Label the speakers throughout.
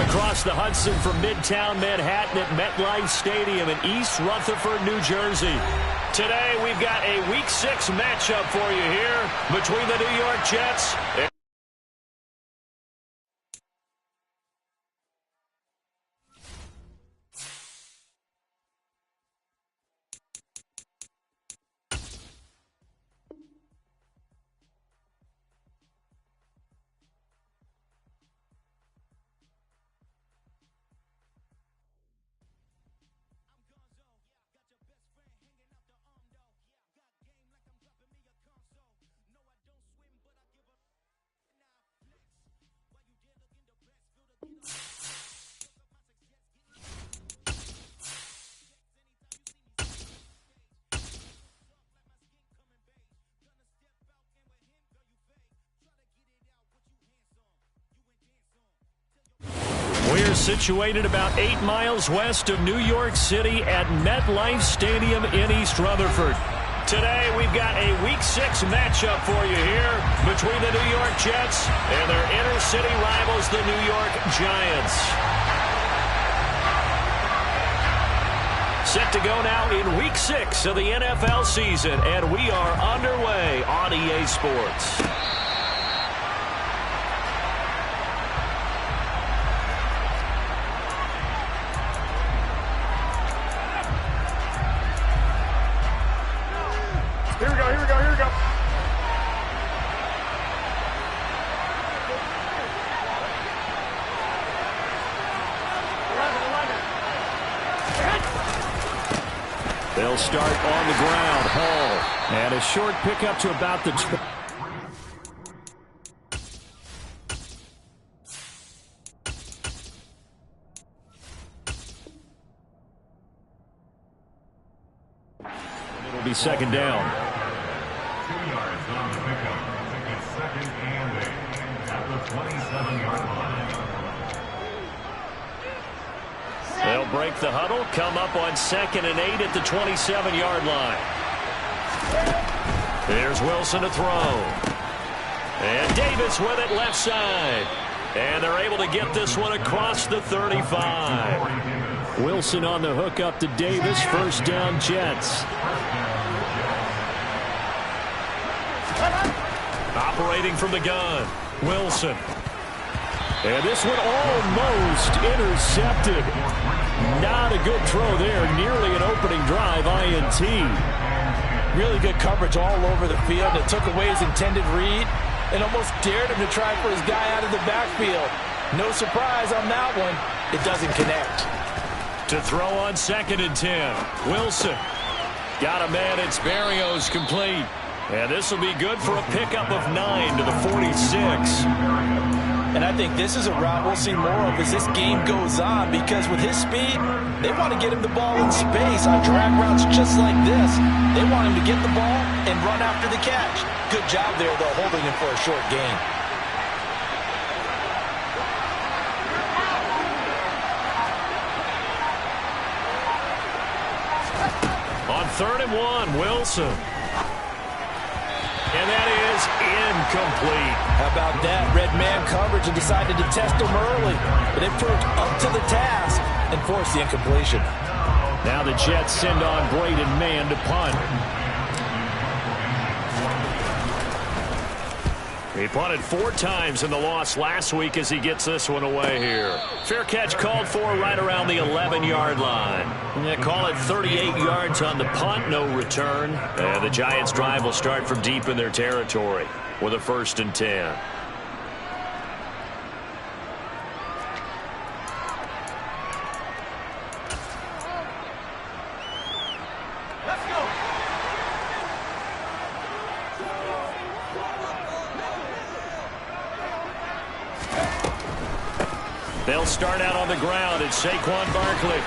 Speaker 1: Across the Hudson from Midtown Manhattan at MetLife Stadium in East Rutherford, New Jersey. Today we've got a Week 6 matchup for you here between the New York Jets and we're situated about 8 miles west of New York City at MetLife Stadium in East Rutherford. Today we've got a Week 6 matchup for you here between the New York Jets and their inner city rivals, the New York Giants. Set to go now in Week 6 of the NFL season, and we are underway on EA Sports.
Speaker 2: Here we go.
Speaker 1: They'll start on the ground. Hall. And a short pickup to about the... It'll be second down.
Speaker 3: 2 yards on the pickup. It's second and 8 at the 27-yard line.
Speaker 1: They'll break the huddle, come up on second and 8 at the 27-yard line. Here's Wilson to throw. And Davis with it left side. And they're able to get this one across the 35. Wilson on the hook up to Davis. First down, Jets. Operating from the gun, Wilson. And this one almost intercepted. Not a good throw there. Nearly an opening drive, INT.
Speaker 4: Really good coverage all over the field. It took away his intended read and almost dared him to try for his guy out of the backfield. No surprise on that one. It doesn't connect.
Speaker 1: To throw on second and 10. Wilson. Got a man. It's Berrios complete. And this will be good for a pickup of 9 to the 46.
Speaker 4: And I think this is a route we'll see more of as this game goes on, because with his speed, they want to get him the ball in space on drag routes just like this. They want him to get the ball and run after the catch. Good job there, though, holding him for a short gain.
Speaker 1: On 3rd and 1, Wilson. And that is incomplete.
Speaker 4: How about that? Red man coverage and decided to test him early. But it proved up to the task and forced the incompletion.
Speaker 1: Now the Jets send on Braden Mann to punt. He punted 4 times in the loss last week as he gets this one away here. Fair catch called for right around the 11-yard line. Yeah, call it 38 yards on the punt, no return. And the Giants' drive will start from deep in their territory with a 1st and 10. They'll start out on the ground. It's Saquon Barkley.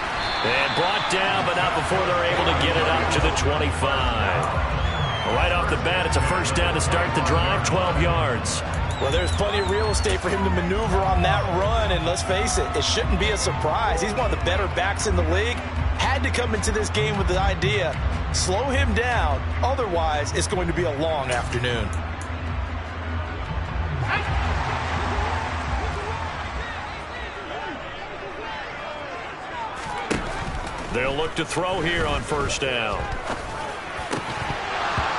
Speaker 1: And brought down, but not before they're able to get it up to the 25. Right off the bat, it's a 1st down to start the drive, 12 yards.
Speaker 4: Well, there's plenty of real estate for him to maneuver on that run, and let's face it, it shouldn't be a surprise. He's one of the better backs in the league. Had to come into this game with the idea, slow him down, otherwise it's going to be a long afternoon.
Speaker 1: They'll look to throw here on first down.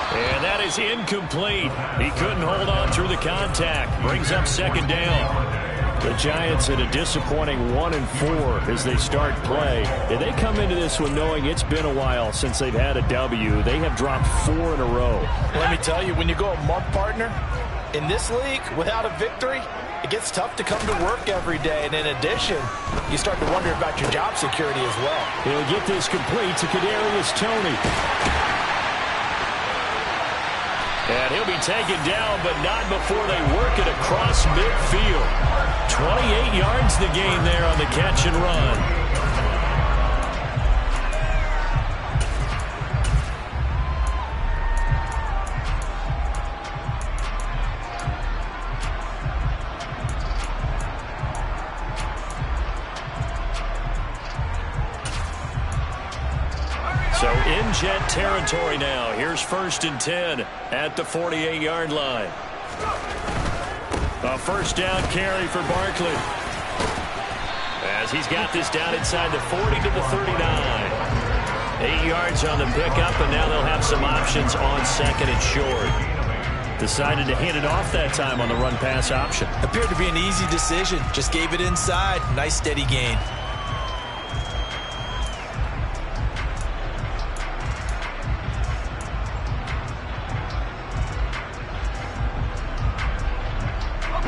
Speaker 1: And that is incomplete. He couldn't hold on through the contact. Brings up second down. The Giants at a disappointing 1-4 as they start play. And they come into this one knowing it's been a while since they've had a W. They have dropped 4 in a row.
Speaker 4: Let me tell you, when you go a month, partner, in this league, without a victory, it gets tough to come to work every day. And in addition, you start to wonder about your job security as well.
Speaker 1: He'll get this complete to Kadarius Toney. And he'll be taken down, but not before they work it across midfield. 28 yards the gain there on the catch and run. So in Jet territory now. Here's 1st and 10 at the 48-yard line. A first down carry for Barkley. As he's got this down inside the 40 to the 39. 8 yards on the pickup, and now they'll have some options on second and short. Decided to hand it off that time on the run-pass option.
Speaker 4: Appeared to be an easy decision. Just gave it inside. Nice steady gain.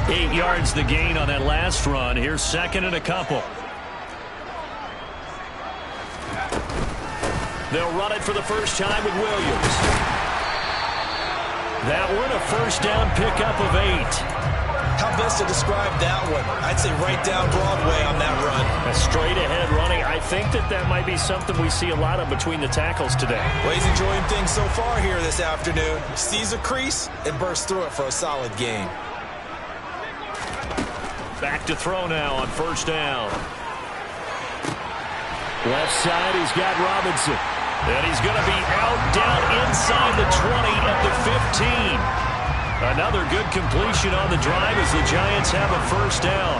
Speaker 1: Eight yards the gain on that last run. Here's second and a couple. They'll run it for the first time with Williams. That one, a first down pickup of 8.
Speaker 4: How best to describe that one? I'd say right down Broadway on that run.
Speaker 1: A straight ahead running. I think that might be something we see a lot of between the tackles today.
Speaker 4: Well, he's enjoying things so far here this afternoon. Sees a crease and bursts through it for a solid gain.
Speaker 1: Back to throw now on first down. Left side, he's got Robinson. And he's going to be out down inside the 20 at the 15. Another good completion on the drive as the Giants have a first down.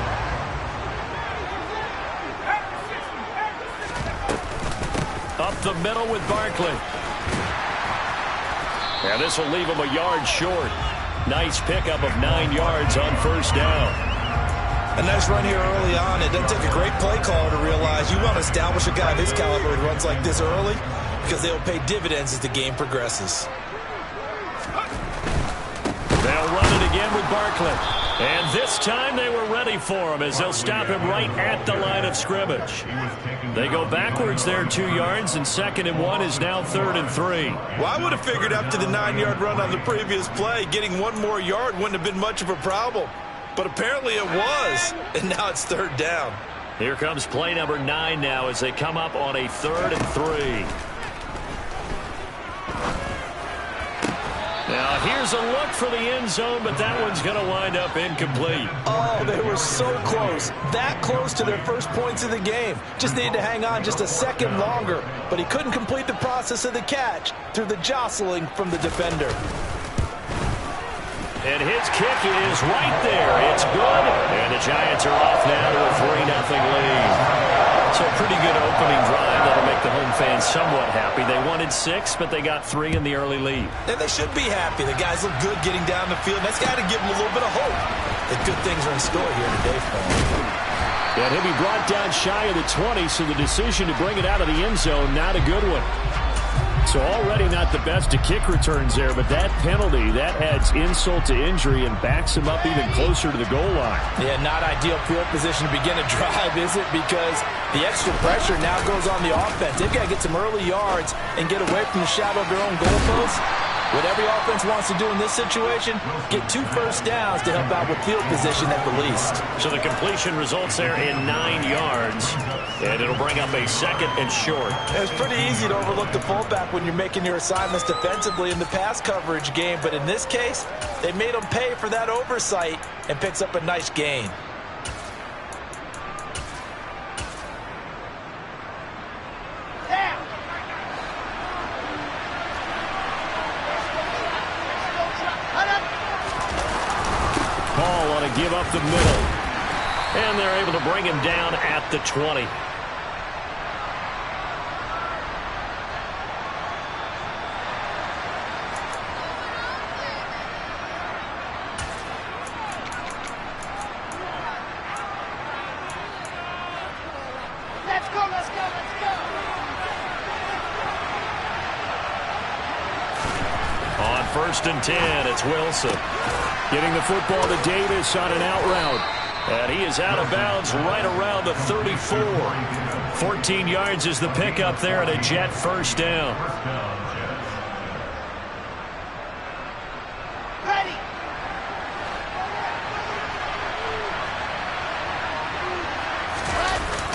Speaker 1: Up the middle with Barkley. And this will leave him a yard short. Nice pickup of 9 yards on first down.
Speaker 4: A nice run here early on. It doesn't take a great play caller to realize you want to establish a guy of his caliber who runs like this early because they'll pay dividends as the game progresses.
Speaker 1: They'll run it again with Barkley. And this time they were ready for him as they'll stop him right at the line of scrimmage. They go backwards there 2 yards, and 2nd and 1 is now 3rd and 3.
Speaker 4: Well, I would have figured after the 9-yard run on the previous play, getting 1 more yard wouldn't have been much of a problem. But apparently it was, and now it's 3rd down.
Speaker 1: Here comes play number 9 now as they come up on a 3rd and 3. Now here's a look for the end zone, but that one's going to wind up incomplete.
Speaker 4: Oh, they were so close. That close to their first points of the game. Just needed to hang on just a second longer, but he couldn't complete the process of the catch through the jostling from the defender.
Speaker 1: And his kick is right there. It's good. And the Giants are off now to a 3-0 lead. So a pretty good opening drive that'll make the home fans somewhat happy. They wanted 6, but they got 3 in the early lead.
Speaker 4: And they should be happy. The guys look good getting down the field. That's got to give them a little bit of hope that good things are in store here today for them.
Speaker 1: And he'll be brought down shy of the 20, so the decision to bring it out of the end zone, not a good one. So already not the best of kick returns there, but that penalty, that adds insult to injury and backs him up even closer to the goal line.
Speaker 4: Yeah, not ideal field position to begin a drive, is it? Because the extra pressure now goes on the offense. They've got to get some early yards and get away from the shadow of their own goalposts. What every offense wants to do in this situation, get 2 first downs to help out with field position at the least.
Speaker 1: So the completion results there in 9 yards, and it'll bring up a 2nd and short.
Speaker 4: It's pretty easy to overlook the fullback when you're making your assignments defensively in the pass coverage game, but in this case, they made him pay for that oversight and picks up a nice gain.
Speaker 1: Paul on a give up the middle. And they're able to bring him down at the 20. first and 10. It's Wilson.
Speaker 2: Getting the football to Davis on an out route.
Speaker 1: And he is out of bounds right around the 34. 14 yards is the pickup there and a Jet first down.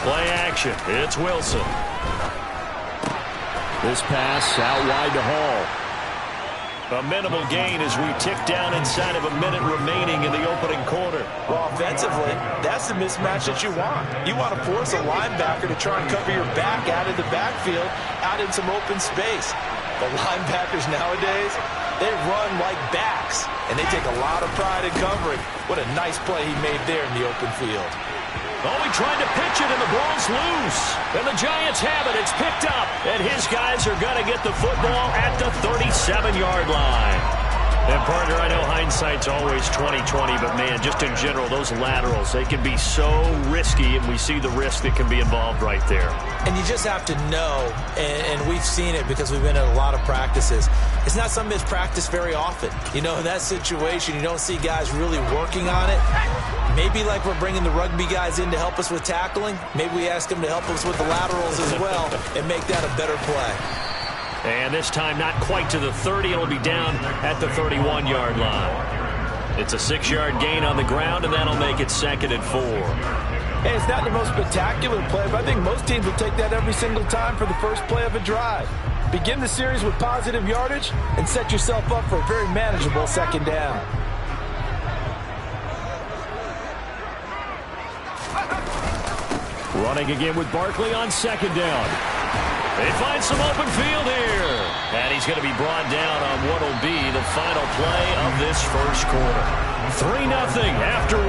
Speaker 1: Play action. It's Wilson.
Speaker 2: This pass out wide to Hall.
Speaker 1: A minimal gain as we tick down inside of a minute remaining in the opening quarter.
Speaker 4: Well, offensively, that's the mismatch that you want. You want to force a linebacker to try and cover your back out in the backfield, out in some open space. The linebackers nowadays, they run like backs, and they take a lot of pride in covering. What a nice play he made there in the open field.
Speaker 1: Oh, he tried to pitch it, and the ball's loose. And the Giants have it. It's picked up. And his guys are going to get the football at the 37-yard line. And, partner, I know hindsight's always 20/20, but, man, just in general, those laterals, they can be so risky, and we see the risk that can be involved right there.
Speaker 4: And you just have to know, and we've seen it because we've been at a lot of practices, it's not something that's practiced very often. You know, in that situation, you don't see guys really working on it. Maybe like we're bringing the rugby guys in to help us with tackling. Maybe we ask them to help us with the laterals as well and make that a better play.
Speaker 1: And this time not quite to the 30. It'll be down at the 31-yard line. It's a 6-yard gain on the ground, and that'll make it 2nd and 4.
Speaker 4: Hey, it's not the most spectacular play, but I think most teams will take that every single time for the first play of a drive. Begin the series with positive yardage and set yourself up for a very manageable 2nd down.
Speaker 2: Running again with Barkley on 2nd down.
Speaker 1: They find some open field here. And he's going to be brought down on what will be the final play of this first quarter. 3-0 after 1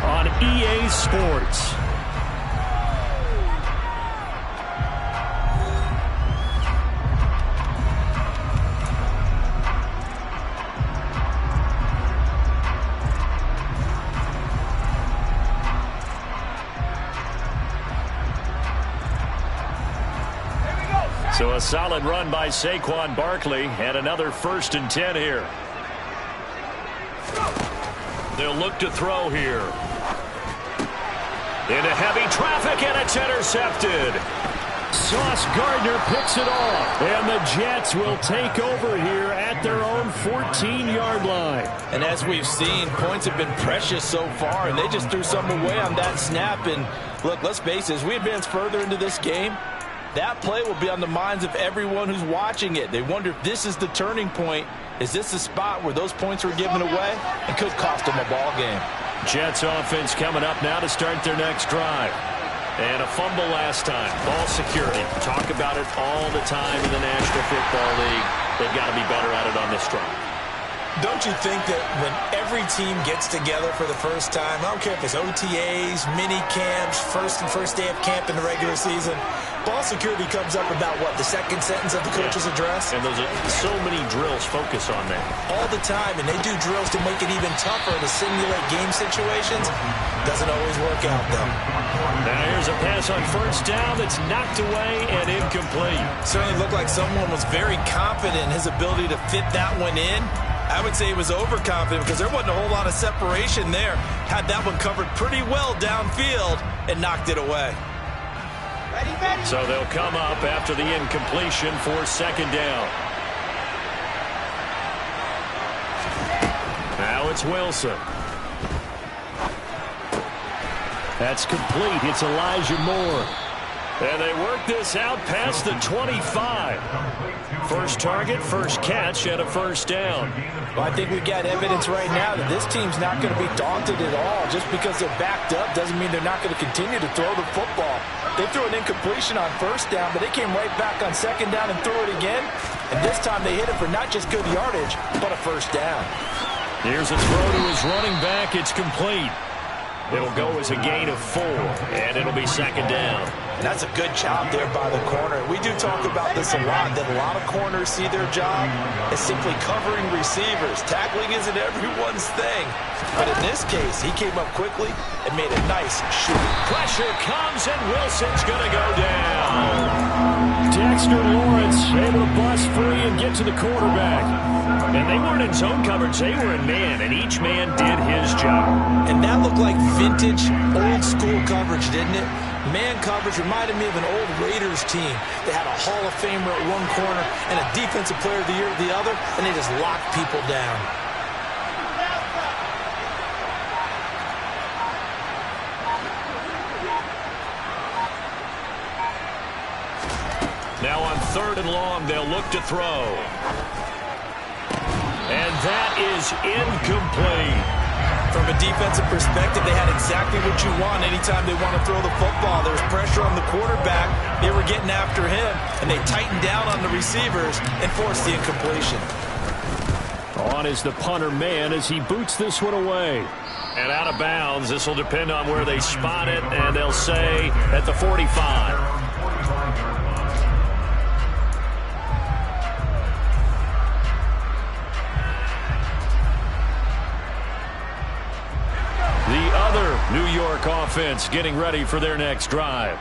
Speaker 1: on EA Sports. So a solid run by Saquon Barkley and another 1st and 10 here. They'll look to throw here. Into heavy traffic, and it's intercepted.
Speaker 2: Sauce Gardner picks it off, and the Jets will take over here at their own 14-yard line.
Speaker 4: And as we've seen, points have been precious so far, and they just threw something away on that snap. And look, let's face it, as we advance further into this game, that play will be on the minds of everyone who's watching it. They wonder if this is the turning point. Is this the spot where those points were given away? It could cost them a ball game.
Speaker 1: Jets offense coming up now to start their next drive. And a fumble last time. Ball security. Talk about it all the time in the National Football League. They've got to be better at it on this drive.
Speaker 4: Don't you think that when every team gets together for the first time, I don't care if it's OTAs, mini camps, first day of camp in the regular season, ball security comes up about what, the second sentence of the coach's address?
Speaker 1: And those are so many drills focus on that.
Speaker 4: All the time, and they do drills to make it even tougher to simulate game situations. Doesn't always work out, though.
Speaker 1: Now here's a pass on 1st down that's knocked away and incomplete.
Speaker 4: Certainly looked like someone was very confident in his ability to fit that one in. I would say he was overconfident because there wasn't a whole lot of separation there. Had that one covered pretty well downfield and knocked it away.
Speaker 1: So they'll come up after the incompletion for 2nd down. Now it's Wilson.
Speaker 2: That's complete. It's Elijah Moore.
Speaker 1: And they work this out past the 25. First target, first catch, and a 1st down.
Speaker 4: Well, I think we've got evidence right now that this team's not going to be daunted at all. Just because they're backed up doesn't mean they're not going to continue to throw the football. They threw an incompletion on 1st down, but they came right back on 2nd down and threw it again. And this time they hit it for not just good yardage, but a 1st down.
Speaker 1: Here's a throw to his running back. It's complete. It'll go as a gain of 4, and it'll be 2nd down.
Speaker 4: And that's a good job there by the corner. We do talk about this a lot, that a lot of corners see their job as simply covering receivers. Tackling isn't everyone's thing. But in this case, he came up quickly and made a nice shoot.
Speaker 1: Pressure comes, and Wilson's going to go down.
Speaker 2: Dexter Lawrence able to bust free and get to the quarterback.
Speaker 1: And they weren't in zone coverage. They were in man, and each man did his job.
Speaker 4: And that looked like vintage, old-school coverage, didn't it? Man coverage reminded me of an old Raiders team. They had a Hall of Famer at one corner and a Defensive Player of the Year at the other, and they just locked people down.
Speaker 1: Now on 3rd and long, they'll look to throw. And that is incomplete.
Speaker 4: From a defensive perspective, they had exactly what you want anytime they want to throw the football. There was pressure on the quarterback. They were getting after him, and they tightened down on the receivers and forced the incompletion.
Speaker 2: On is the punter man as he boots this one away.
Speaker 1: And out of bounds. This will depend on where they spot it, and they'll say at the 45. New York offense getting ready for their next drive.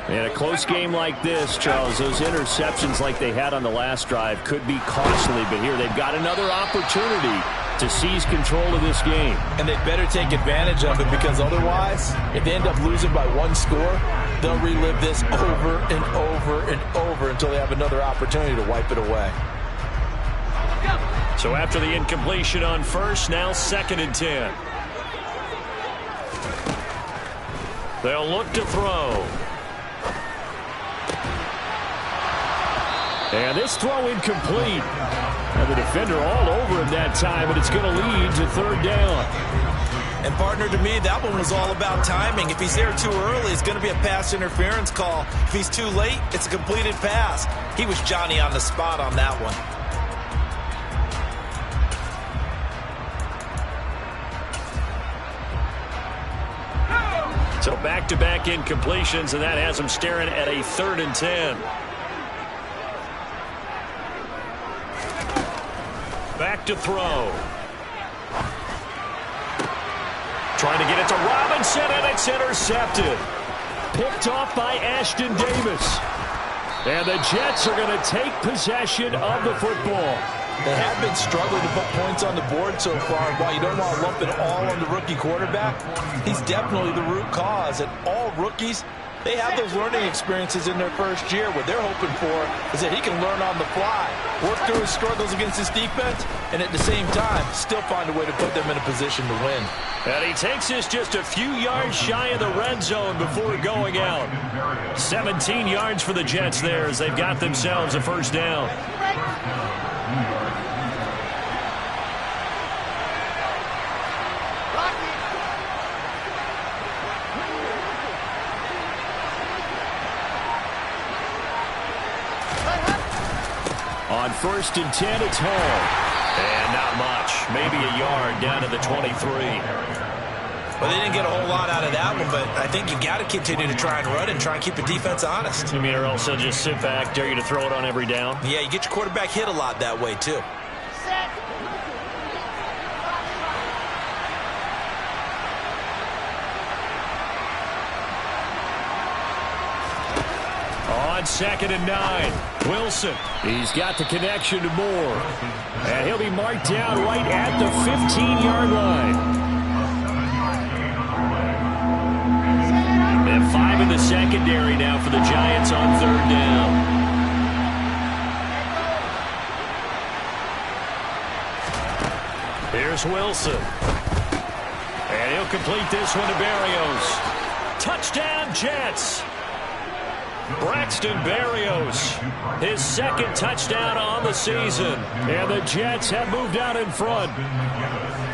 Speaker 2: In a close game like this, Charles, those interceptions like they had on the last drive could be costly, but here they've got another opportunity to seize control of this game.
Speaker 4: And they better take advantage of it, because otherwise, if they end up losing by 1 score, they'll relive this over and over and over until they have another opportunity to wipe it away.
Speaker 1: So after the incompletion on first, now 2nd and 10. They'll look to throw.
Speaker 2: And this throw incomplete. And the defender all over him that time, and it's going to lead to 3rd down.
Speaker 4: And partner, to me, that one was all about timing. If he's there too early, it's going to be a pass interference call. If he's too late, it's a completed pass. He was Johnny on the spot on that one.
Speaker 1: So back-to-back incompletions, and that has them staring at a 3rd and 10. Back to throw. Trying to get it to Robinson, and it's intercepted.
Speaker 2: Picked off by Ashton Davis. And the Jets are going to take possession of the football.
Speaker 4: They have been struggling to put points on the board so far. While you don't want to lump it all on the rookie quarterback, he's definitely the root cause. And all rookies, they have those learning experiences in their first year. What they're hoping for is that he can learn on the fly, work through his struggles against his defense, and at the same time, still find a way to put them in a position to win.
Speaker 1: And he takes this just a few yards shy of the red zone before going out. 17 yards for the Jets there as they've got themselves a 1st down.
Speaker 2: On 1st and 10, it's Hall.
Speaker 1: And not much. Maybe a yard down to the 23.
Speaker 4: Well, they didn't get a whole lot out of that one, but I think you got to continue to try and run and try and keep the defense honest.
Speaker 1: You mean, or else they'll just sit back, dare you to throw it on every down?
Speaker 4: Yeah, you get your quarterback hit a lot that way, too.
Speaker 2: On 2nd and 9, Wilson. He's got the connection to Moore. And he'll be marked down right at the 15-yard line.
Speaker 1: They have 5 in the secondary now for the Giants on 3rd down. Here's Wilson. And he'll complete this one to Berrios. Touchdown, Jets. Braxton Berrios, his 2nd touchdown on the season.
Speaker 2: And the Jets have moved out in front.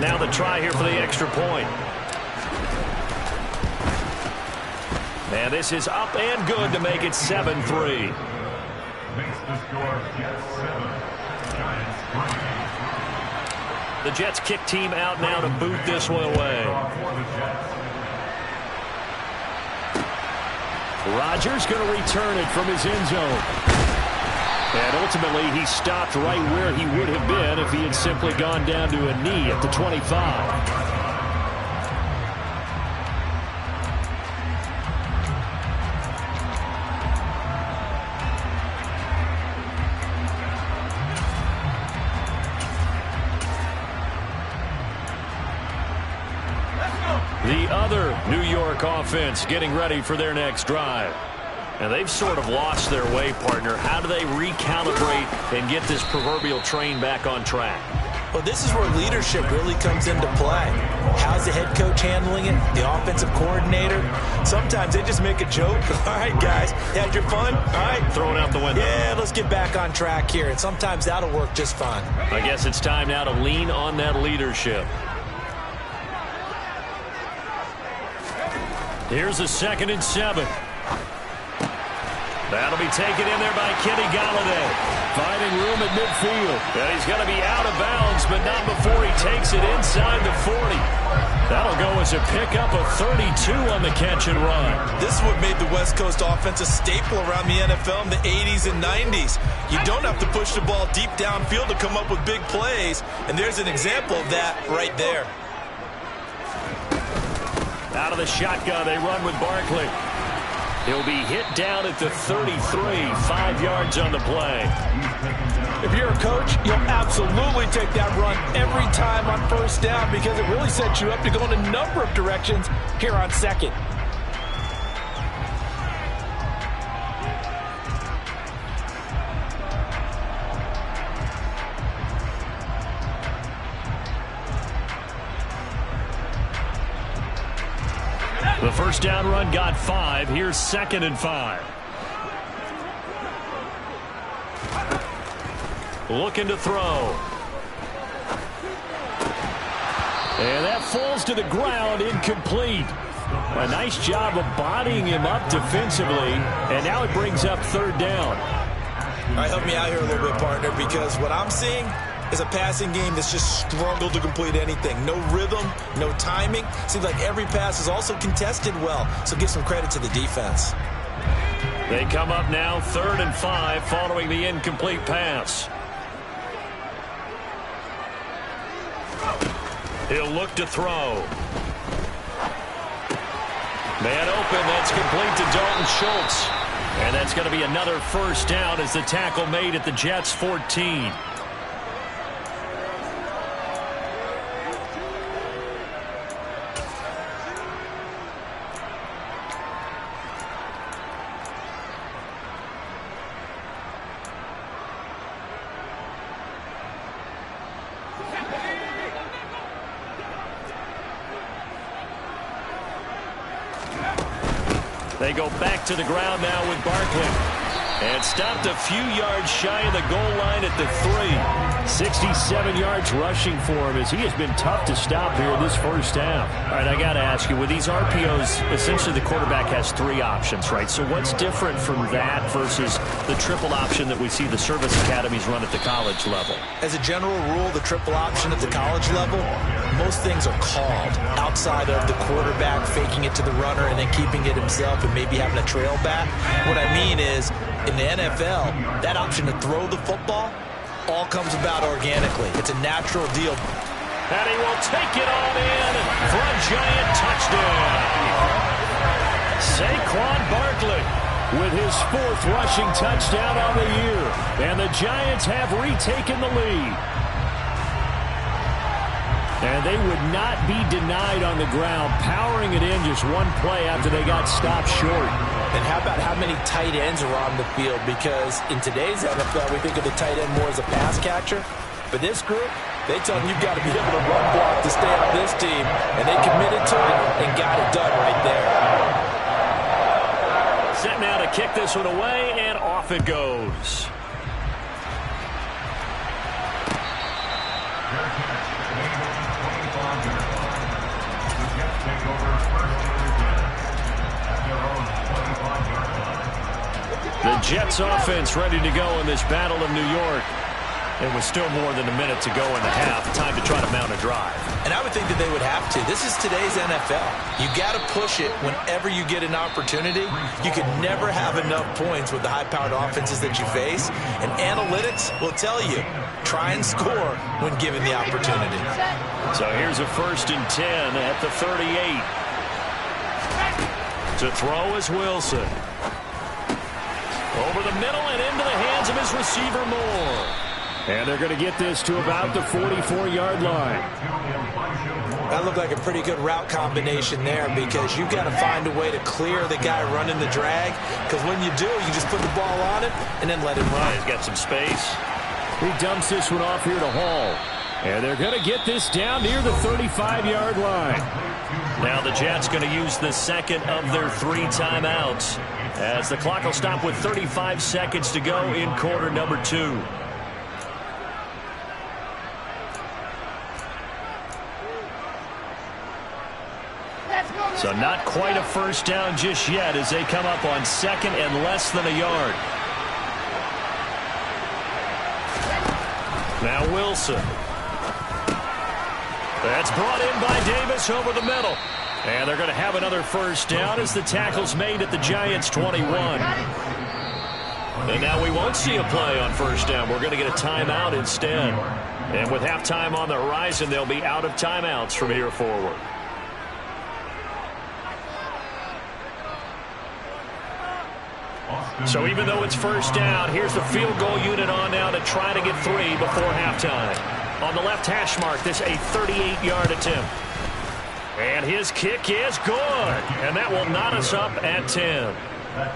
Speaker 1: Now the try here for the extra point. And this is up and good to make it 7-3.
Speaker 3: Makes the score Jets 7, Giants 3.
Speaker 1: The Jets kick team out now to boot this one away.
Speaker 2: Rodgers going to return it from his end zone. And ultimately, he stopped right where he would have been if he had simply gone down to a knee at the 25. The other New York offense getting ready for their next drive.
Speaker 1: And they've sort of lost their way, partner. How do they recalibrate and get this proverbial train back on track?
Speaker 4: Well, this is where leadership really comes into play. How's the head coach handling it? The offensive coordinator? Sometimes they just make a joke. All right, guys, you had your fun? All right.
Speaker 1: Throw it out the window.
Speaker 4: Yeah, let's get back on track here. And sometimes that'll work just fine.
Speaker 1: I guess it's time now to lean on that leadership.
Speaker 2: Here's a 2nd and 7. That'll be taken in there by Kenny Golladay. Finding room at midfield. And he's going to be out of bounds, but not before he takes it inside the 40. That'll go as a pickup of 32 on the catch and run.
Speaker 4: This is what made the West Coast offense a staple around the NFL in the 80s and 90s. You don't have to push the ball deep downfield to come up with big plays, and there's an example of that right there.
Speaker 2: Out of the shotgun, they run with Barkley. He'll be hit down at the 33, 5 yards on the play.
Speaker 4: If you're a coach, you'll absolutely take that run every time on 1st down because it really sets you up to go in a number of directions here on 2nd.
Speaker 2: The 1st down run got 5. Here's 2nd and 5. Looking to throw. And that falls to the ground, incomplete. A nice job of bodying him up defensively, and now it brings up 3rd down.
Speaker 4: All right, help me out here a little bit, partner, because what I'm seeing is a passing game that's just struggled to complete anything. No rhythm, no timing. Seems like every pass is also contested well, so give some credit to the defense.
Speaker 2: They come up now 3rd and 5 following the incomplete pass. He'll look to throw. Man open, that's complete to Dalton Schultz. And that's going to be another 1st down as the tackle made at the Jets' 14. They go back to the ground now with Barkley. And stopped a few yards shy of the goal line at the 3. 67 yards rushing for him as he has been tough to stop here this 1st half. All right, I got to ask you, with these RPOs, essentially the quarterback has 3 options, right? So what's different from that versus the triple option that we see the service academies run at the college level?
Speaker 4: As a general rule, the triple option at the college level, most things are called outside of the quarterback faking it to the runner and then keeping it himself and maybe having a trail back. What I mean is, in the NFL, that option to throw the football all comes about organically. It's a natural deal.
Speaker 2: And he will take it on in for a giant touchdown. Saquon Barkley with his 4th rushing touchdown on the year. And the Giants have retaken the lead. And they would not be denied on the ground, powering it in just one play after they got stopped short.
Speaker 4: And how about how many tight ends are on the field? Because in today's NFL, we think of the tight end more as a pass catcher. But this group, they tell them you've got to be able to run block to stay on this team. And they committed to it and got it done right there.
Speaker 2: Set now to kick this one away, and off it goes. The Jets offense ready to go in this Battle of New York. It was still more than a minute to go in the half. Time to try to mount a drive.
Speaker 4: And I would think that they would have to. This is today's NFL. You got to push it whenever you get an opportunity. You could never have enough points with the high-powered offenses that you face. And analytics will tell you, try and score when given the opportunity.
Speaker 2: So here's a 1st and 10 at the 38. To throw is Wilson. Over the middle and into the hands of his receiver, Moore. And they're going to get this to about the 44-yard line.
Speaker 4: That looked like a pretty good route combination there because you've got to find a way to clear the guy running the drag, because when you do, you just put the ball on it and then let him run.
Speaker 1: He's got some space.
Speaker 2: He dumps this one off here to Hall. And they're going to get this down near the 35-yard line.
Speaker 1: Now the Jets going to use the second of their 3 timeouts as the clock will stop with 35 seconds to go in quarter number 2. So not quite a first down just yet as they come up on second and less than a yard. Now Wilson. That's brought in by Davis over the middle. And they're going to have another first down as the tackle's made at the Giants' 21. And now we won't see a play on first down. We're going to get a timeout instead. And with halftime on the horizon, they'll be out of timeouts from here forward. So even though it's first down, here's the field goal unit on now to try to get 3 before halftime. On the left hash mark, this a 38-yard attempt. And his kick is good. And that will knot us up at 10.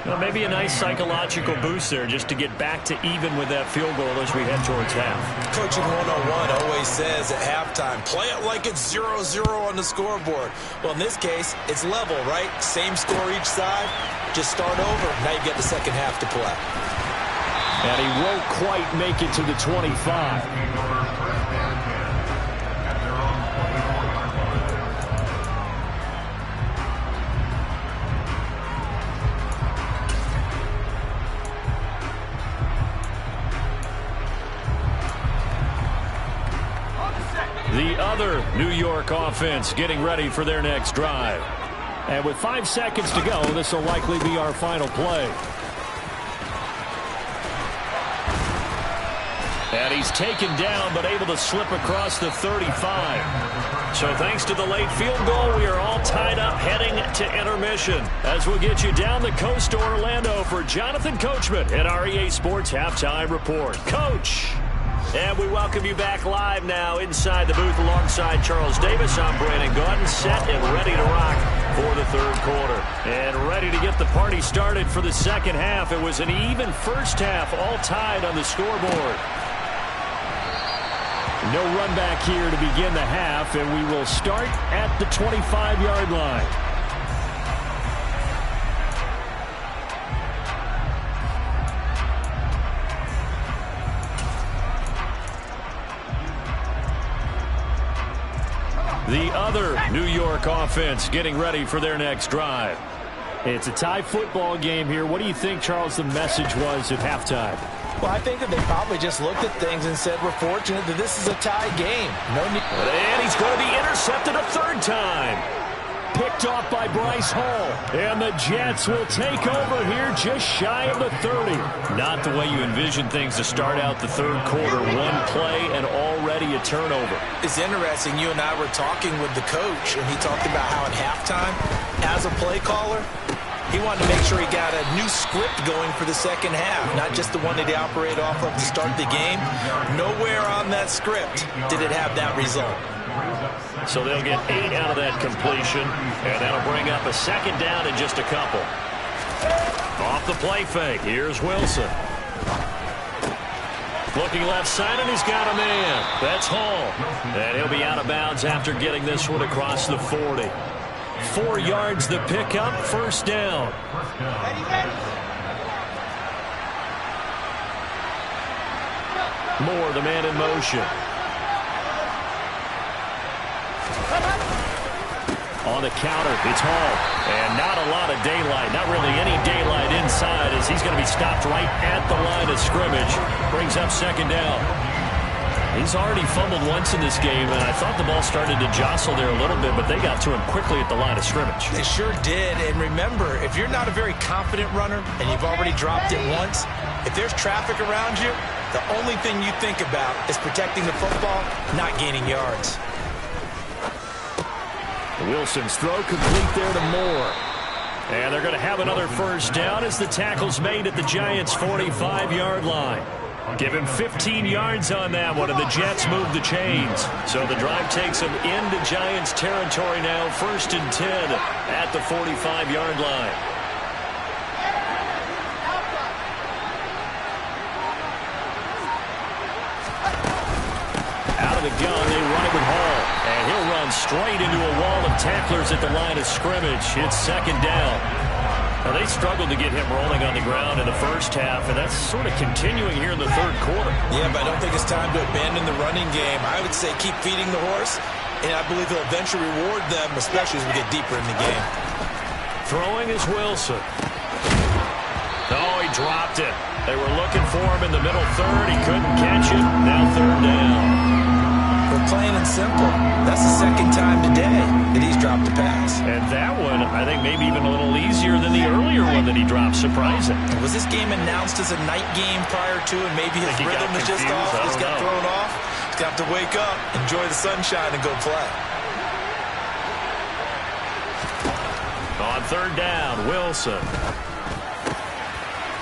Speaker 1: Well, maybe a nice psychological boost there just to get back to even with that field goal as we head towards half.
Speaker 4: Coaching 101 always says at halftime, play it like it's 0-0 on the scoreboard. Well, in this case, it's level, right? Same score each side. Just start over. Now you get the second half to play.
Speaker 2: And he won't quite make it to the 25.
Speaker 1: The other New York offense getting ready for their next drive.
Speaker 2: And with 5 seconds to go, this will likely be our final play.
Speaker 1: And he's taken down but able to slip across the 35. So thanks to the late field goal, we are all tied up heading to intermission. As we'll get you down the coast to Orlando for Jonathan Coachman at our EA Sports Halftime Report. Coach! And we welcome you back live now inside the booth alongside Charles Davis. I'm Brandon Gaudin, set and ready to rock for the third quarter. And ready to get the party started for the second half. It was an even first half, all tied on the scoreboard.
Speaker 2: No run back here to begin the half, and we will start at the 25-yard line.
Speaker 1: The other New York offense getting ready for their next drive.
Speaker 2: It's a tie football game here. What do you think, Charles, the message was at halftime?
Speaker 4: Well, I think that they probably just looked at things and said, we're fortunate that this is a tie game. No need.
Speaker 1: And he's going to be intercepted a third time.
Speaker 2: Picked off by Bryce Hall. And the Jets will take over here just shy of the 30.
Speaker 1: Not the way you envision things to start out the third quarter. One play and already a turnover.
Speaker 4: It's interesting. You and I were talking with the coach, and he talked about how at halftime, as a play caller, he wanted to make sure he got a new script going for the second half, not just the one that he operated off of to start the game. Nowhere on that script did it have that result.
Speaker 1: So they'll get 8 out of that completion, and that'll bring up a second down in just a couple. Off the play fake, here's Wilson. Looking left side, and he's got a man. That's Hall. And he'll be out of bounds after getting this one across the 40. 4 yards the pickup, first down. Moore, the man in motion. On the counter, it's Hall. And not a lot of daylight, not really any daylight inside as he's going to be stopped right at the line of scrimmage. Brings up second down. He's already fumbled once in this game, and I thought the ball started to jostle there a little bit, but they got to him quickly at the line of scrimmage.
Speaker 4: They sure did, and remember, if you're not a very confident runner and you've already dropped it once, if there's traffic around you, the only thing you think about is protecting the football, not gaining yards.
Speaker 2: Wilson's throw complete there to Moore.
Speaker 1: And they're going to have another first down as the tackle's made at the Giants' 45-yard line. Give him 15 yards on that one, and the Jets move the chains. So the drive takes them into Giants territory now, 1st and 10 at the 45-yard line. Out of the gun, they run it with Hall. And he'll run straight into a wall of tacklers at the line of scrimmage. It's 2nd down. Now, they struggled to get him rolling on the ground in the first half, and that's sort of continuing here in the 3rd quarter.
Speaker 4: Yeah, but I don't think it's time to abandon the running game. I would say keep feeding the horse, and I believe he'll eventually reward them, especially as we get deeper in the game.
Speaker 1: Throwing is Wilson. Oh, he dropped it. They were looking for him in the middle 3rd. He couldn't catch it. Now 3rd down.
Speaker 4: Plain and simple. That's the 2nd time today that he's dropped a pass.
Speaker 1: And that one, I think, maybe even a little easier than the earlier one that he dropped. Surprising.
Speaker 4: Was this game announced as a night game prior to, and maybe his rhythm is just off? He's got thrown off. He's got to wake up, enjoy the sunshine, and go play.
Speaker 1: On 3rd down, Wilson.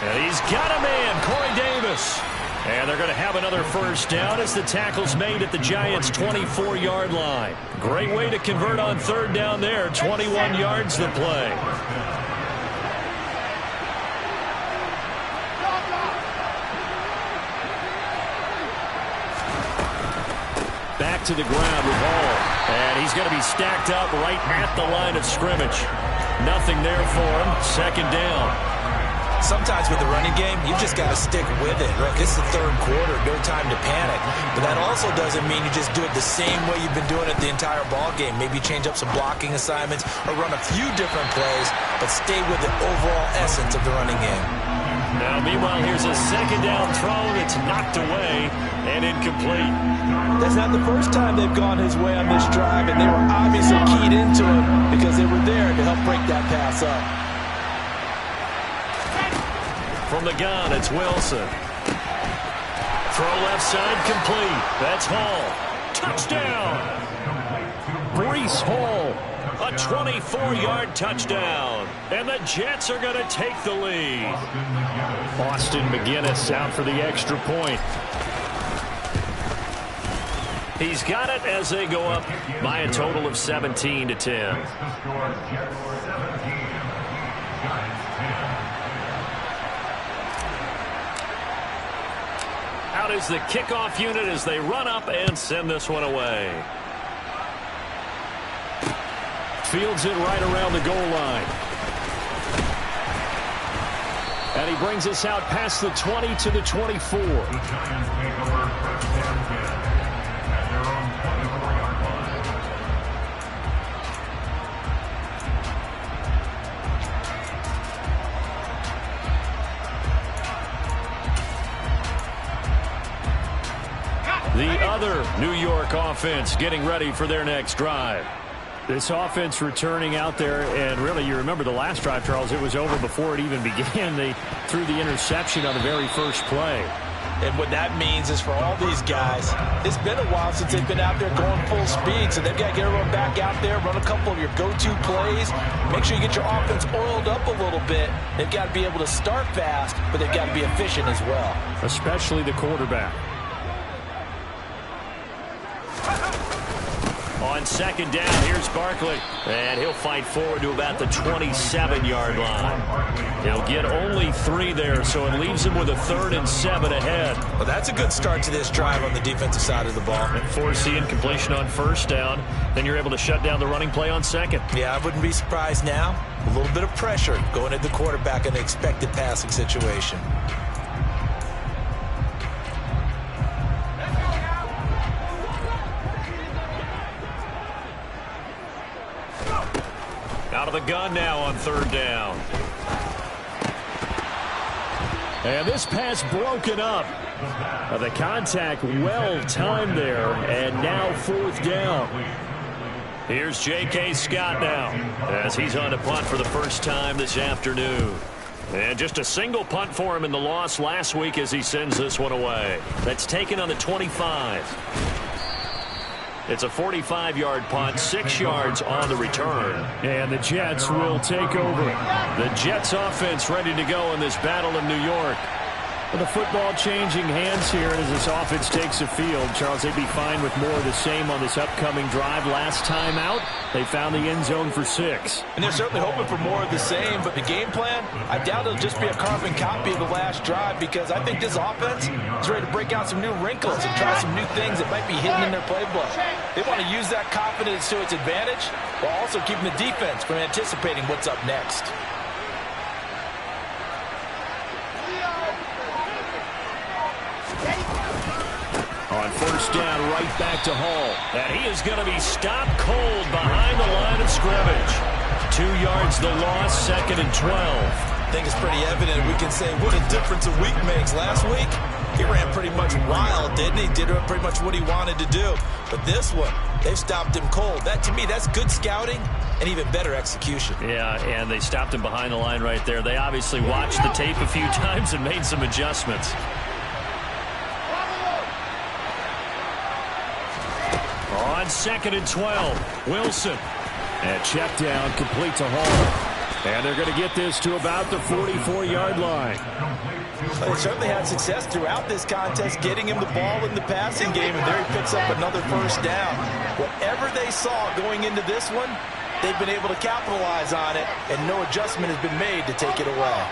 Speaker 1: And he's got a man, Corey Davis. And they're going to have another 1st down as the tackle's made at the Giants' 24-yard line. Great way to convert on 3rd down there. 21 yards the play. Back to the ground with Hall. And he's going to be stacked up right at the line of scrimmage. Nothing there for him. 2nd down.
Speaker 4: Sometimes with the running game, you just got to stick with it. Look, it's the 3rd quarter, no time to panic. But that also doesn't mean you just do it the same way you've been doing it the entire ball game. Maybe change up some blocking assignments or run a few different plays, but stay with the overall essence of the running game.
Speaker 1: Now, meanwhile, here's a 2nd down throw that's knocked away and incomplete.
Speaker 4: That's not the first time they've gone his way on this drive, and they were obviously keyed into it because they were there to help break that pass up.
Speaker 1: From the gun, it's Wilson. Throw left side complete. That's Hall. Touchdown! Breece Hall. A 24-yard touchdown. And the Jets are going to take the lead. Austin McGinnis out for the extra point. He's got it as they go up by a total of 17-10. Out is the kickoff unit as they run up and send this one away. Fields it right around the goal line. And he brings us out past the 20 to the 24.
Speaker 3: The Giants take over 1st and 10 at their own 24-yard line.
Speaker 1: The other New York offense getting ready for their next drive.
Speaker 2: This offense returning out there, and really, you remember the last drive, Charles, it was over before it even began. They threw the interception on the very first play.
Speaker 4: And what that means is for all these guys, it's been a while since they've been out there going full speed, so they've got to get everyone back out there, run a couple of your go-to plays, make sure you get your offense oiled up a little bit. They've got to be able to start fast, but they've got to be efficient as well.
Speaker 2: Especially the quarterback.
Speaker 1: On 2nd down, here's Barkley. And he'll fight forward to about the 27-yard line. He'll get only 3 there, so it leaves him with a 3rd and 7 ahead.
Speaker 4: Well, that's a good start to this drive on the defensive side of the ball.
Speaker 1: And forcing incompletion on 1st down, then you're able to shut down the running play on 2nd.
Speaker 4: Yeah, I wouldn't be surprised now. A little bit of pressure going at the quarterback in an expected passing situation.
Speaker 1: Out of the gun now on 3rd down.
Speaker 2: And this pass broken up. The contact well timed there, and now 4th down.
Speaker 1: Here's J.K. Scott now as he's on to punt for the first time this afternoon. And just a single punt for him in the loss last week as he sends this one away. That's taken on the 25. It's a 45-yard punt, 6 yards on the return.
Speaker 2: And the Jets will take over.
Speaker 1: The Jets offense ready to go in this battle in New York.
Speaker 2: Well, the football changing hands here as this offense takes the field. Charles, they'd be fine with more of the same on this upcoming drive. Last time out, they found the end zone for 6.
Speaker 4: And they're certainly hoping for more of the same, but the game plan, I doubt it'll just be a carbon copy of the last drive, because I think this offense is ready to break out some new wrinkles and try some new things that might be hidden in their playbook. They want to use that confidence to its advantage while also keeping the defense from anticipating what's up next.
Speaker 2: On first down, right back to Hall.
Speaker 1: And he is going to be stopped cold behind the line of scrimmage. 2 yards the loss, 2nd and 12.
Speaker 4: I think it's pretty evident we can say what a difference a week makes. Last week, he ran pretty much wild, didn't he? Did pretty much what he wanted to do. But this one, they've stopped him cold. That, to me, that's good scouting and even better execution.
Speaker 1: Yeah, and they stopped him behind the line right there. They obviously watched the tape a few times and made some adjustments. On 2nd and 12, Wilson.
Speaker 2: And check down, complete to Hall. And they're going to get this to about the 44-yard line.
Speaker 4: They certainly had success throughout this contest getting him the ball in the passing game, and there he picks up another first down. Whatever they saw going into this one, they've been able to capitalize on it, and no adjustment has been made to take it away.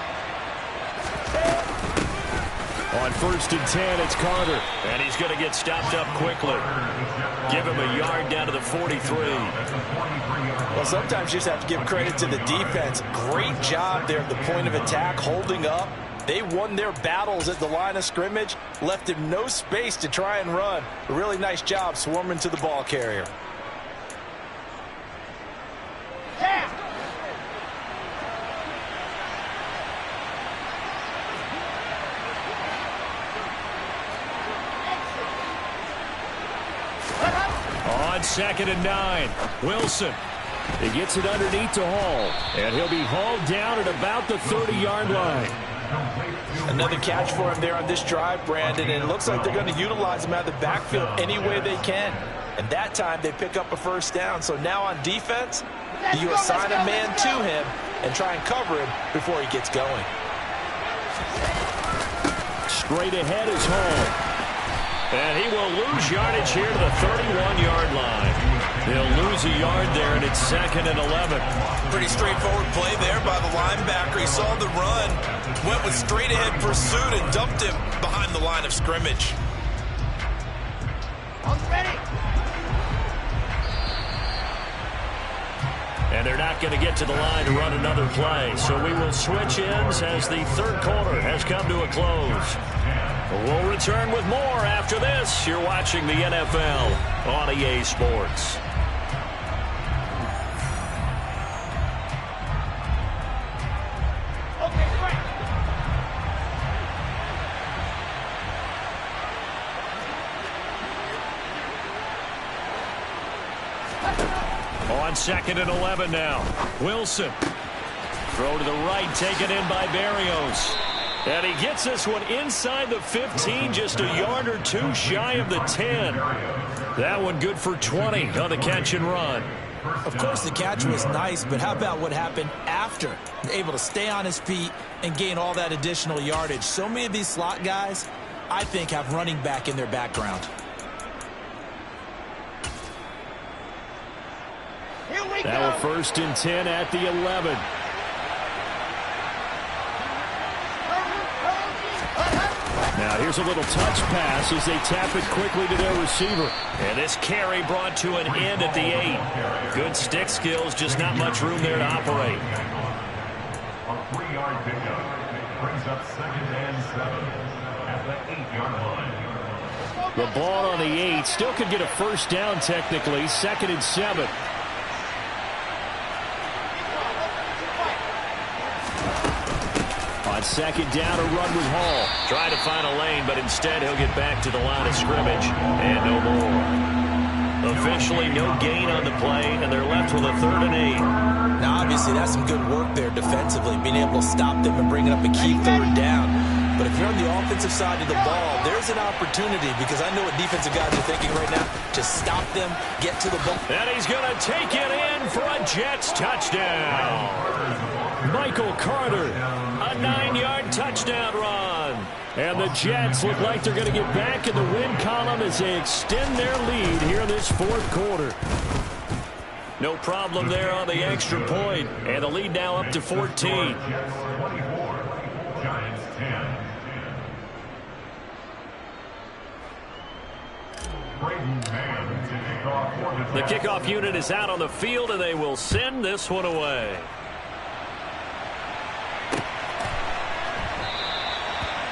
Speaker 2: On 1st and 10, it's Carter.
Speaker 1: And he's going to get stopped up quickly. Give him a yard down to the 43.
Speaker 4: Well, sometimes you just have to give credit to the defense. Great job there at the point of attack, holding up. They won their battles at the line of scrimmage, left him no space to try and run. A really nice job swarming to the ball carrier.
Speaker 1: On 2nd and 9, Wilson.
Speaker 2: He gets it underneath to Hall. And he'll be hauled down at about the 30-yard line.
Speaker 4: Another catch for him there on this drive, Brandon, and it looks like they're going to utilize him out of the backfield any way they can. And that time they pick up a first down. So now on defense, you assign a man to him and try and cover him before he gets going.
Speaker 2: Straight ahead is Hall.
Speaker 1: And he will lose yardage here to the 31-yard line. He'll lose a yard there, and it's 2nd and 11.
Speaker 4: Pretty straightforward play there by the linebacker. He saw the run, went with straight-ahead pursuit, and dumped him behind the line of scrimmage.
Speaker 1: And they're not going to get to the line to run another play. So we will switch ends as the third quarter has come to a close. We'll return with more after this. You're watching the NFL on EA Sports. On 2nd and 11 now. Wilson. Throw to the right, taken in by Berrios. And he gets this one inside the 15, just a yard or two shy of the 10. That one good for 20 on the catch and run.
Speaker 4: Of course, the catch was nice, but how about what happened after? Able to stay on his feet and gain all that additional yardage. So many of these slot guys, I think, have running back in their background.
Speaker 2: Now a 1st and 10 at the 11. Now here's a little touch pass as they tap it quickly to their receiver.
Speaker 1: And this carry brought to an end at the 8. Good stick skills, just not much room there to operate.
Speaker 3: A 3-yard pickup brings up 2nd and 7 at the 8-yard line.
Speaker 2: The ball on the 8 still could get a first down technically. 2nd and 7. On 2nd down, a run with Hall.
Speaker 1: Trying to find a lane, but instead he'll get back to the line of scrimmage. And no more. Officially no gain on the play, and they're left with a 3rd and 8.
Speaker 4: Now, obviously, that's some good work there defensively, being able to stop them and bringing up a key 3rd down. But if you're on the offensive side of the ball, there's an opportunity, because I know what defensive guys are thinking right now. Just stop them, get to the ball.
Speaker 1: And he's going to take it in for a Jets touchdown.
Speaker 2: Michael Carter.
Speaker 1: A 9-yard touchdown run.
Speaker 2: And the Jets look like they're going to get back in the win column as they extend their lead here in this fourth quarter.
Speaker 1: No problem there on the extra point. And the lead now up to 14.
Speaker 3: Giants 10.
Speaker 1: The kickoff unit is out on the field, and they will send this one away.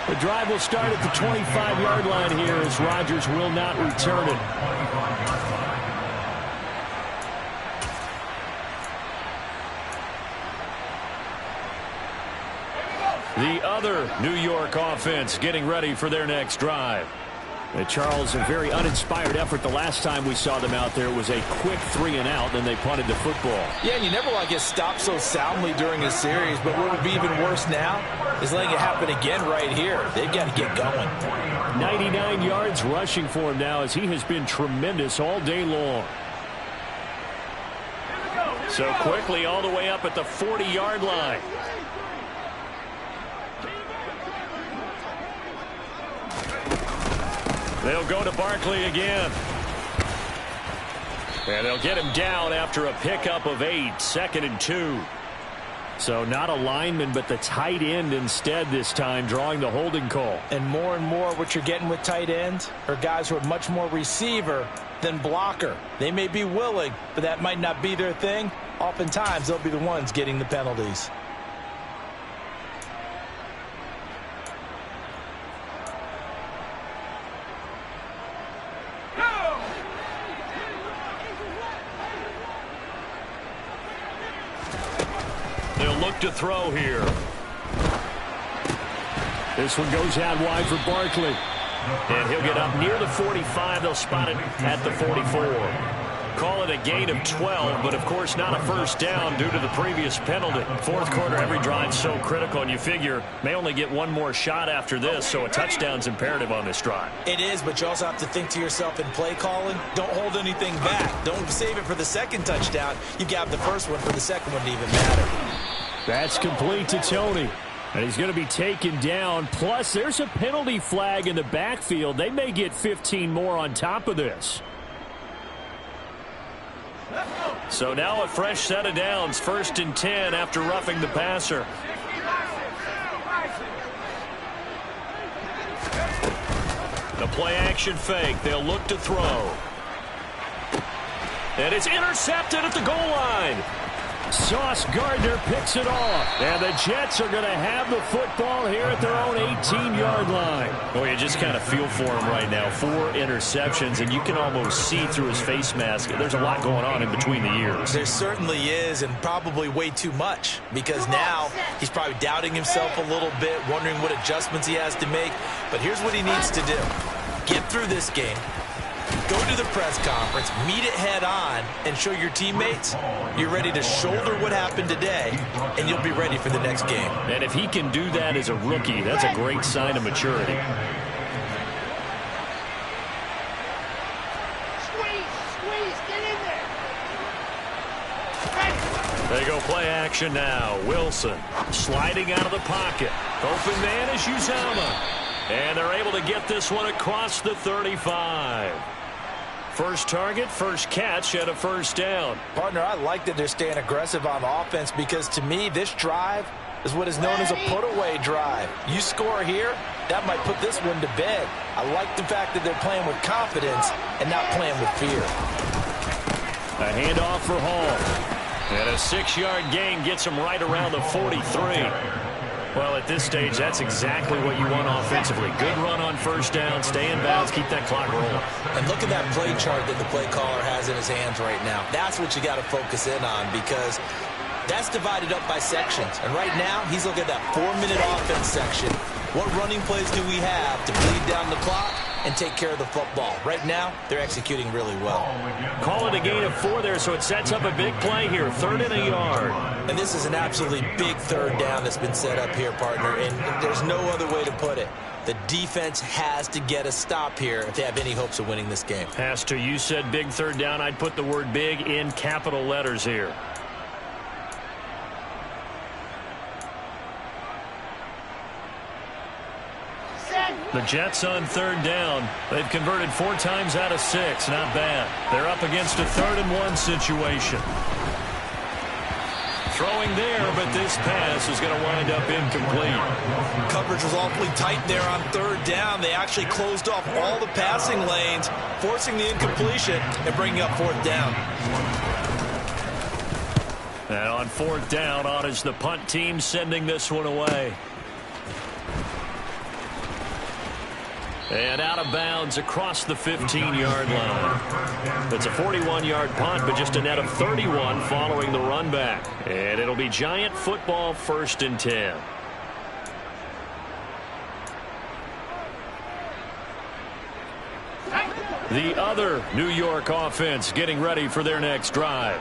Speaker 2: The drive will start at the 25-yard line here as Rodgers will not return it. The other New York offense getting ready for their next drive. Charles, a very uninspired effort the last time we saw them out there. It was a quick 3-and-out, then they punted the football.
Speaker 4: Yeah, and you never want to get stopped so soundly during a series, but what would be even worse now is letting it happen again right here. They've got to get going.
Speaker 2: 99 yards rushing for him now as he has been tremendous all day long.
Speaker 1: So quickly all the way up at the 40-yard line. They'll go to Barkley again. And they'll get him down after a pickup of 8, 2nd and 2.
Speaker 2: So not a lineman, but the tight end instead this time, drawing the holding call.
Speaker 4: And more what you're getting with tight ends are guys who are much more receiver than blocker. They may be willing, but that might not be their thing. Oftentimes, they'll be the ones getting the penalties.
Speaker 1: To throw here.
Speaker 2: This one goes out wide for Barkley.
Speaker 1: And he'll get up near the 45. They'll spot it at the 44. Call it a gain of 12, but of course not a first down due to the previous penalty. Fourth quarter, every drive's so critical, and you figure may only get one more shot after this, so a touchdown's imperative on this drive.
Speaker 4: It is, but you also have to think to yourself in play calling, don't hold anything back. Don't save it for the second touchdown. You got the first one for the second one to even matter.
Speaker 2: That's complete to Tony. And he's going to be taken down. Plus, there's a penalty flag in the backfield. They may get 15 more on top of this.
Speaker 1: So now a fresh set of downs. 1st and 10 after roughing the passer. The play action fake. They'll look to throw. And it's intercepted at the goal line.
Speaker 2: Sauce Gardner picks it off. And the Jets are going to have the football here at their own 18-yard line.
Speaker 1: Boy, you just kind of feel for him right now. 4 interceptions, and you can almost see through his face mask. There's a lot going on in between the ears.
Speaker 4: There certainly is, and probably way too much, because now he's probably doubting himself a little bit, wondering what adjustments he has to make. But here's what he needs to do. Get through this game. Go to the press conference, meet it head on, and show your teammates you're ready to shoulder what happened today, and you'll be ready for the next game.
Speaker 1: And if he can do that as a rookie, that's a great sign of maturity.
Speaker 5: Squeeze, get in there.
Speaker 1: They go play action now. Wilson sliding out of the pocket. Open man is Uzomah. And they're able to get this one across the 35. First target, first catch, and a first down.
Speaker 4: Partner, I like that they're staying aggressive on offense because, to me, this drive is what is known as a put-away drive. You score here, that might put this one to bed. I like the fact that they're playing with confidence and not playing with fear.
Speaker 2: A handoff for Hall.
Speaker 1: And a 6-yard gain gets him right around the 43. Well, at this stage, that's exactly what you want offensively. Good run on first down, stay in bounds, keep that clock rolling.
Speaker 4: And look at that play chart that the play caller has in his hands right now. That's what you got to focus in on because that's divided up by sections. And right now, he's looking at that 4-minute offense section. What running plays do we have to bleed down the clock and take care of the football? Right now, they're executing really well.
Speaker 1: Call it a gain of 4 there, so it sets up a big play here. 3rd and a yard.
Speaker 4: And this is an absolutely big third down that's been set up here, partner, and there's no other way to put it. The defense has to get a stop here if they have any hopes of winning this game.
Speaker 1: Pastor, you said big third down. I'd put the word big in capital letters here. The Jets on third down. They've converted 4 times out of 6. Not bad. They're up against a 3rd-and-1 situation. Throwing there, but this pass is going to wind up incomplete.
Speaker 4: Coverage was awfully tight there on third down. They actually closed off all the passing lanes, forcing the incompletion and bringing up 4th down.
Speaker 1: And on 4th down, on is the punt team sending this one away. And out of bounds across the 15-yard line. It's a 41-yard punt, but just a net of 31 following the run back. And it'll be Giant football, 1st and 10. The other New York offense getting ready for their next drive.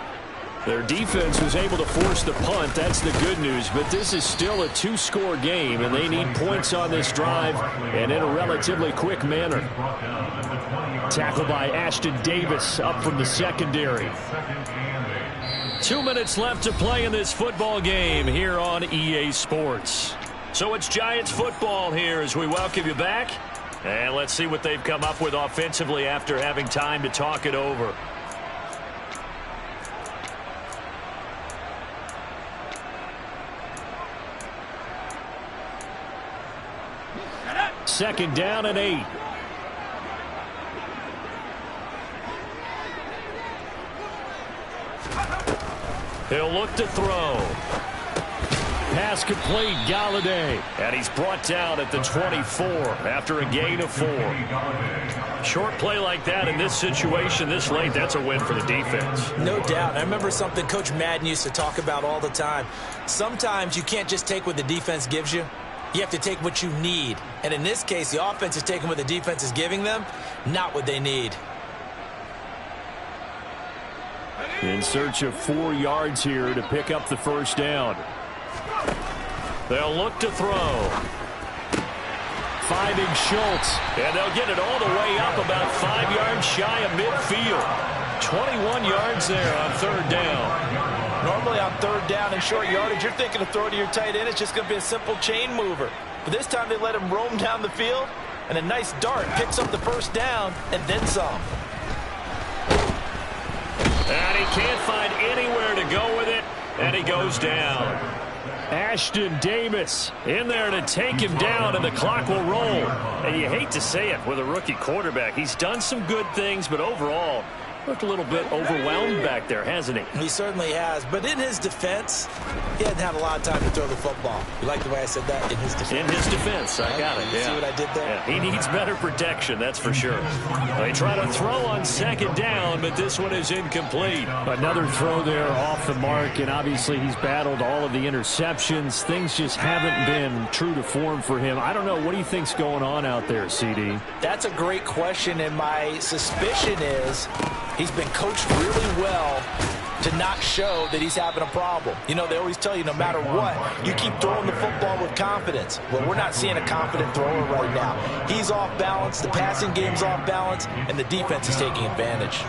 Speaker 1: Their defense was able to force the punt. That's the good news. But this is still a 2-score game, and they need points on this drive and in a relatively quick manner. Tackle by Ashton Davis up from the secondary. 2 minutes left to play in this football game here on EA Sports. So it's Giants football here as we welcome you back. And let's see what they've come up with offensively after having time to talk it over. Second down and 8. He'll look to throw. Pass complete, Galladay. And he's brought down at the 24 after a gain of 4. Short play like that in this situation this late, that's a win for the defense.
Speaker 4: No doubt. I remember something Coach Madden used to talk about all the time. Sometimes you can't just take what the defense gives you. You have to take what you need. And in this case, the offense is taking what the defense is giving them, not what they need.
Speaker 1: In search of 4 yards here to pick up the 1st down. They'll look to throw. Finding Schultz. And they'll get it all the way up about 5 yards shy of midfield. 21 yards there on 3rd down.
Speaker 4: Normally on 3rd down and short yardage, you're thinking of throw to your tight end. It's just going to be a simple chain mover. But this time they let him roam down the field, and a nice dart picks up the 1st down and then some.
Speaker 1: And he can't find anywhere to go with it, and he goes down. Ashton Davis in there to take him down, and the clock will roll. And you hate to say it with a rookie quarterback. He's done some good things, but overall, looked a little bit overwhelmed back there, hasn't he?
Speaker 4: He certainly has. But in his defense, he hadn't had a lot of time to throw the football. You like the way I said that? In his defense.
Speaker 1: In his defense. I got it.
Speaker 4: You see what I did there?
Speaker 1: Yeah, he needs better protection, that's for sure. They try to throw on 2nd down, but this one is incomplete.
Speaker 2: Another throw there off the mark, and obviously he's battled all of the interceptions. Things just haven't been true to form for him. I don't know. What do you think's going on out there, CD?
Speaker 4: That's a great question, and my suspicion is he's been coached really well to not show that he's having a problem. You know, they always tell you no matter what, you keep throwing the football with confidence. Well, we're not seeing a confident thrower right now. He's off balance, the passing game's off balance, and the defense is taking advantage.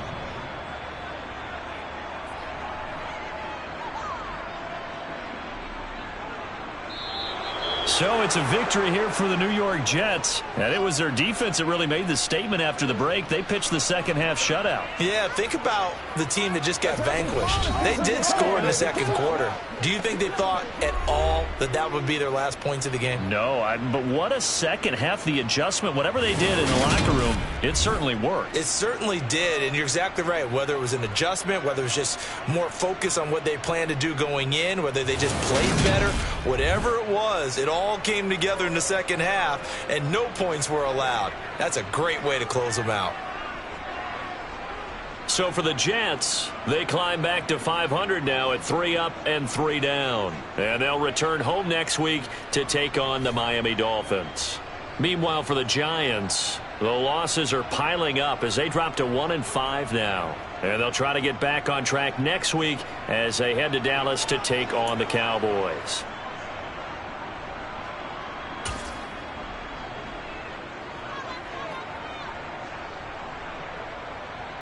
Speaker 1: So it's a victory here for the New York Jets. And it was their defense that really made the statement after the break. They pitched the second half shutout.
Speaker 4: Yeah, think about the team that just got vanquished. They did score in the 2nd quarter. Do you think they thought at all that that would be their last points of the game?
Speaker 1: No, but what a second half. The adjustment, whatever they did in the locker room, it certainly worked.
Speaker 4: It certainly did, and you're exactly right. Whether it was an adjustment, whether it was just more focus on what they planned to do going in, whether they just played better, whatever it was, it all came together in the second half, and no points were allowed. That's a great way to close them out.
Speaker 1: So for the Jets, they climb back to 500 now at 3 up and 3 down. And they'll return home next week to take on the Miami Dolphins. Meanwhile, for the Giants, the losses are piling up as they drop to 1-5 now. And they'll try to get back on track next week as they head to Dallas to take on the Cowboys.